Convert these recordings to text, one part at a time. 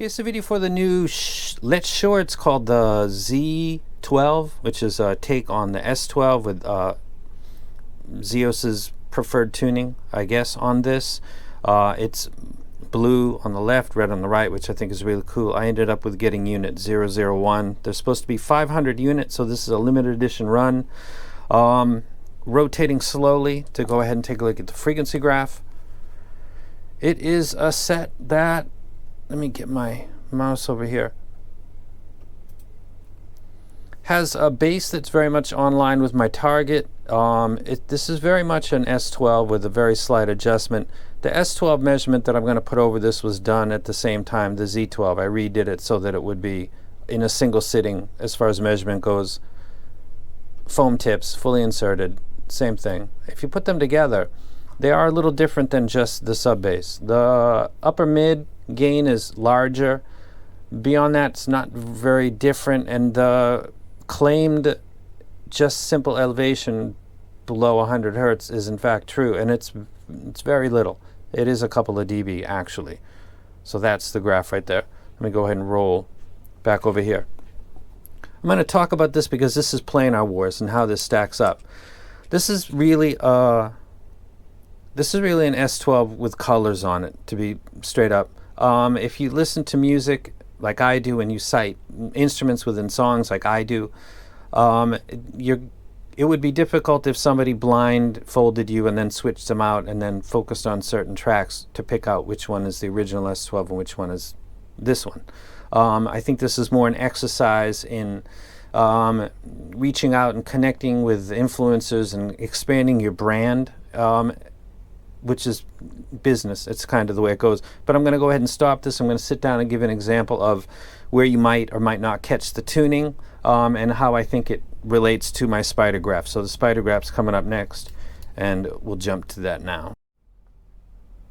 Here's a video for the new Letshuoer. It's called the Z12, which is a take on the S12 with Zeos's preferred tuning, I guess, on this. It's blue on the left, red on the right, which I think is really cool. I ended up with getting unit 001. There's supposed to be 500 units, so this is a limited edition run. Rotating slowly to go ahead and take a look at the frequency graph. It is a set that, let me get my mouse over here, has a bass that's very much online with my target. This is very much an S12 with a very slight adjustment. The S12 measurement that I'm going to put over this was done at the same time the Z12. I redid it so that it would be in a single sitting as far as measurement goes. Foam tips, fully inserted, same thing. If you put them together, they are a little different than just the sub bass. The upper mid gain is larger. Beyond that, it's not very different, and the claimed just simple elevation below 100 hertz is in fact true, and it's very little. It is a couple of dB actually. So that's the graph right there. Let me go ahead and roll back over here. I'm going to talk about this because this is Planar Wars and how this stacks up. This is really an S12 with colors on it, to be straight up. If you listen to music like I do and you cite instruments within songs like I do, it would be difficult if somebody blindfolded you and then switched them out and then focused on certain tracks to pick out which one is the original S12 and which one is this one. I think this is more an exercise in reaching out and connecting with influencers and expanding your brand, which is business. It's kind of the way it goes. But I'm going to go ahead and stop this. I'm going to sit down and give an example of where you might or might not catch the tuning, and how I think it relates to my spider graph. So the spider graph's coming up next, and we'll jump to that now.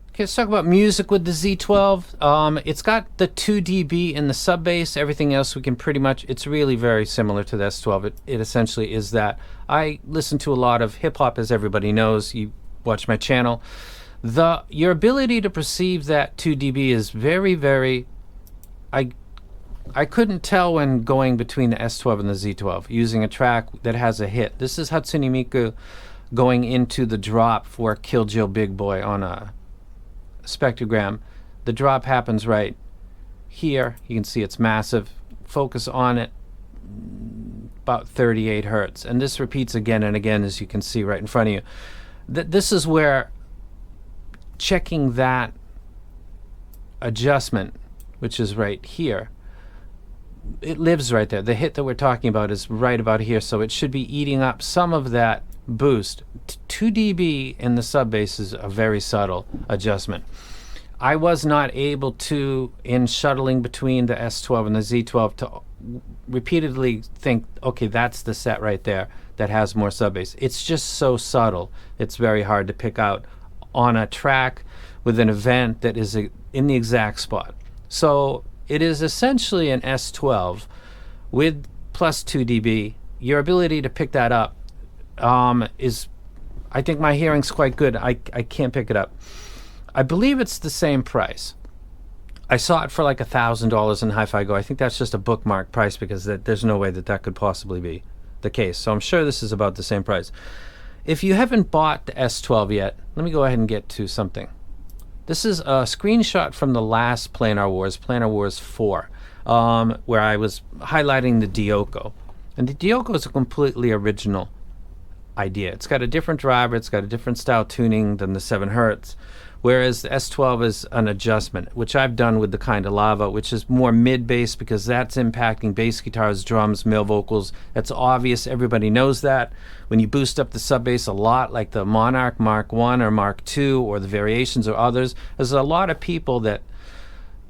Okay, let's talk about music with the Z12. It's got the 2 dB in the sub bass. Everything else we can pretty much, it's really very similar to the S12. It essentially is that. I listen to a lot of hip hop, as everybody knows. You watch my channel. Your ability to perceive that 2 dB is very, very, I couldn't tell when going between the S12 and the Z12 using a track that has a hit. This is Hatsune Miku going into the drop for Kill Jill Big Boy on a spectrogram. The drop happens right here. You can see it's massive. Focus on it, about 38 hertz. And this repeats again and again, as you can see right in front of you. This is where checking that adjustment, which is right here, it lives right there. The hit that we're talking about is right about here, so it should be eating up some of that boost. 2 dB in the sub bass is a very subtle adjustment. I was not able to, in shuttling between the S12 and the Z12, to repeatedly think, okay, that's the set right there that has more sub bass. It's just so subtle, it's very hard to pick out on a track with an event that is in the exact spot. So it is essentially an S12 with plus 2 dB. Your ability to pick that up is, I think my hearing's quite good. I can't pick it up. I believe it's the same price. I saw it for like $1,000 in Hi-Fi Go. I think that's just a bookmark price because there's no way that could possibly be the case. So I'm sure this is about the same price. If you haven't bought the S12 yet, let me go ahead and get to something. This is a screenshot from the last Planar Wars 4, where I was highlighting the Dioko. And the Dioko is a completely original idea. It's got a different driver, it's got a different style tuning than the 7 hertz, whereas the S12 is an adjustment, which I've done with the Kind of Lava, which is more mid-bass because that's impacting bass guitars, drums, male vocals. That's obvious. Everybody knows that. When you boost up the sub bass a lot, like the Monarch Mark 1 or Mark 2 or the Variations or others, there's a lot of people that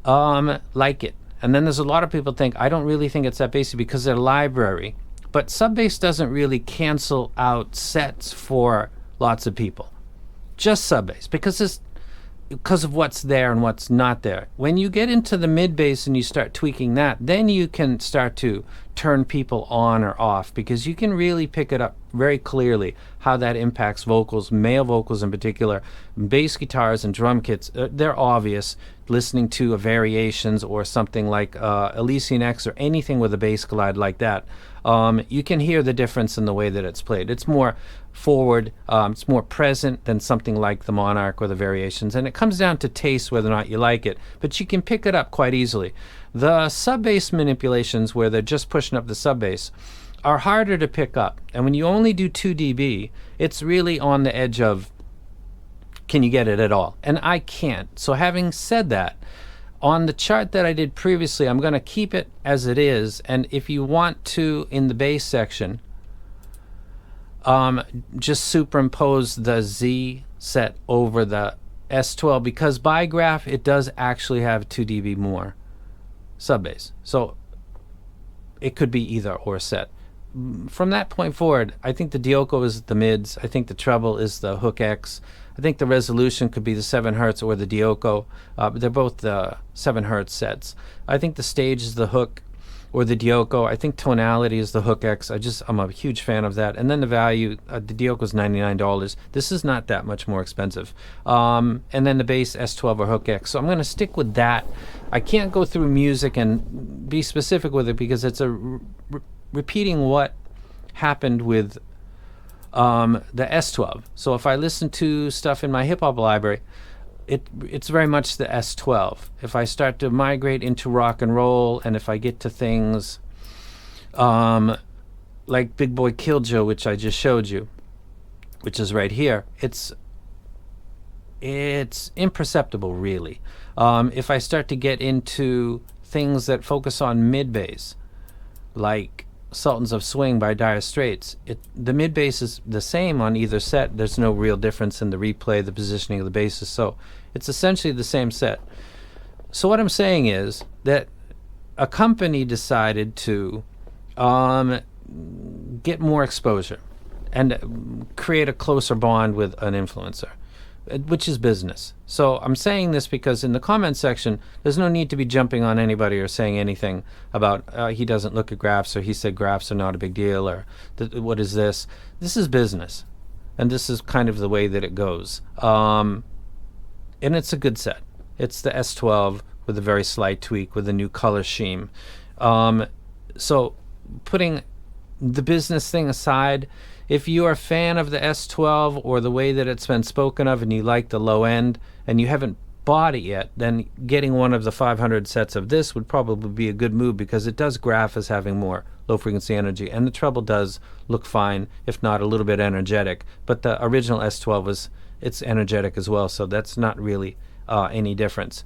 like it. And then there's a lot of people think, I don't really think it's that bassy because they're library. But sub bass doesn't really cancel out sets for lots of people. Just sub bass, because of what's there and what's not there. When you get into the mid bass and you start tweaking that, then you can start to turn people on or off, because you can really pick it up very clearly how that impacts vocals, male vocals in particular. Bass guitars and drum kits, they're obvious. Listening to a Variations or something like Elysian X or anything with a bass glide like that, you can hear the difference in the way that it's played. It's more forward, it's more present than something like the Monarch or the Variations, and it comes down to taste whether or not you like it, but you can pick it up quite easily. The sub-bass manipulations, where they're just pushing up the sub-bass, are harder to pick up, and when you only do 2 dB, it's really on the edge of, can you get it at all? And I can't. So having said that, on the chart that I did previously, I'm going to keep it as it is, and if you want to, in the bass section, just superimpose the Z set over the S12, because by graph it does actually have 2 dB more sub-bass. So it could be either or set. From that point forward, I think the Dioko is the mids. I think the treble is the Hook X. I think the resolution could be the 7 Hertz or the Dioko. They're both the 7 Hertz sets. I think the stage is the Hook or the Dioko. I think tonality is the Hook X. I'm a huge fan of that. And then the value, the Dioko is $99. This is not that much more expensive. And then the bass S12 or Hook X. So I'm going to stick with that. I can't go through music and be specific with it, because it's repeating what happened with the S12. So if I listen to stuff in my hip hop library, it's very much the S12. If I start to migrate into rock and roll, and if I get to things like Big Boy Killjoy, which I just showed you, which is right here, it's imperceptible, really. If I start to get into things that focus on mid bass, like Sultans of Swing by Dire Straits, the mid bass is the same on either set. There's no real difference in the replay, the positioning of the basses, so it's essentially the same set. So what I'm saying is that a company decided to get more exposure and create a closer bond with an influencer, which is business. So I'm saying this because in the comment section, there's no need to be jumping on anybody or saying anything about he doesn't look at graphs, or he said graphs are not a big deal, or what is this? This is business, and this is kind of the way that it goes. And it's a good set. It's the S12 with a very slight tweak with a new color scheme. So putting the business thing aside, if you are a fan of the S12 or the way that it's been spoken of, and you like the low end and you haven't bought it yet, then getting one of the 500 sets of this would probably be a good move, because it does graph as having more low frequency energy, and the treble does look fine, if not a little bit energetic. But the original S12 it's energetic as well, so that's not really any difference.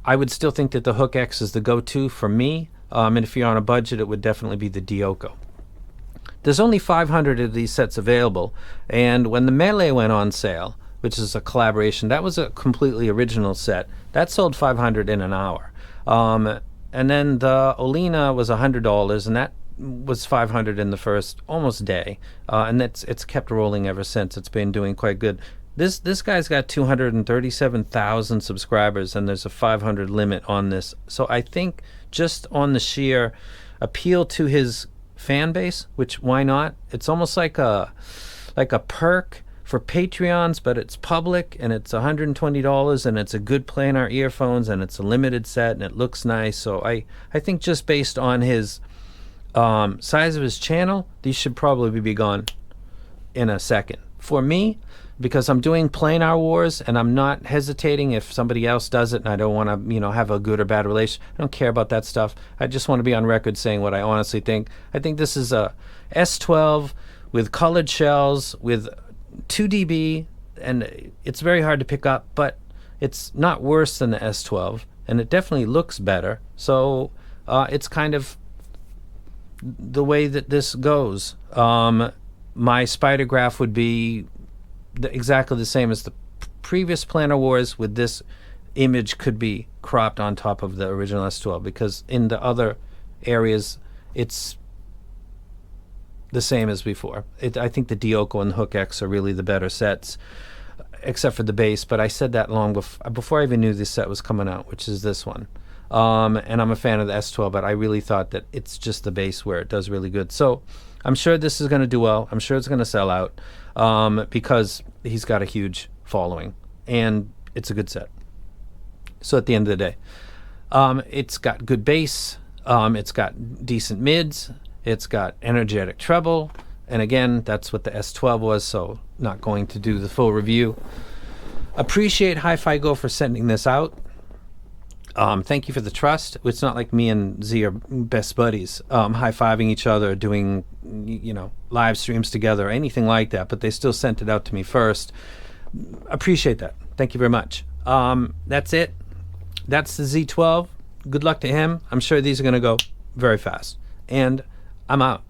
I would still think that the Hook X is the go-to for me, and if you're on a budget, it would definitely be the Dioko. There's only 500 of these sets available, and when the Melee went on sale, which is a collaboration, that was a completely original set, that sold 500 in an hour. And then the Olina was $100, and that was 500 in the first almost day, and it's kept rolling ever since. It's been doing quite good. This guy's got 237,000 subscribers, and there's a 500 limit on this. So I think just on the sheer appeal to his fan base, which why not? It's almost like a perk for Patreons, but it's public, and it's $120, and it's a good Planar earphones, and it's a limited set, and it looks nice. So I think just based on his size of his channel, these should probably be gone in a second. For me, because I'm doing Planar Wars, and I'm not hesitating if somebody else does it, and I don't want to, have a good or bad relation. I don't care about that stuff. I just want to be on record saying what I honestly think. I think this is a S12 with colored shells, with 2 dB, and it's very hard to pick up, but it's not worse than the S12, and it definitely looks better. So it's kind of the way that this goes. My spider graph would be exactly the same as the previous Planar Wars, with this image could be cropped on top of the original S12, because in the other areas it's the same as before. I think the Dioko and the Hook X are really the better sets, except for the bass, but I said that long before I even knew this set was coming out, which is this one. and I'm a fan of the S12, but I really thought that it's just the base where it does really good. So I'm sure this is going to do well. I'm sure it's going to sell out because he's got a huge following, and it's a good set. So at the end of the day, it's got good bass, it's got decent mids, it's got energetic treble, and again, that's what the S12 was, so not going to do the full review. Appreciate Hi-Fi Go for sending this out. Thank you for the trust. It's not like me and Z are best buddies, high-fiving each other, doing, you know, live streams together, or anything like that, but they still sent it out to me first. Appreciate that. Thank you very much. That's it. That's the Z12. Good luck to him. I'm sure these are going to go very fast. And I'm out.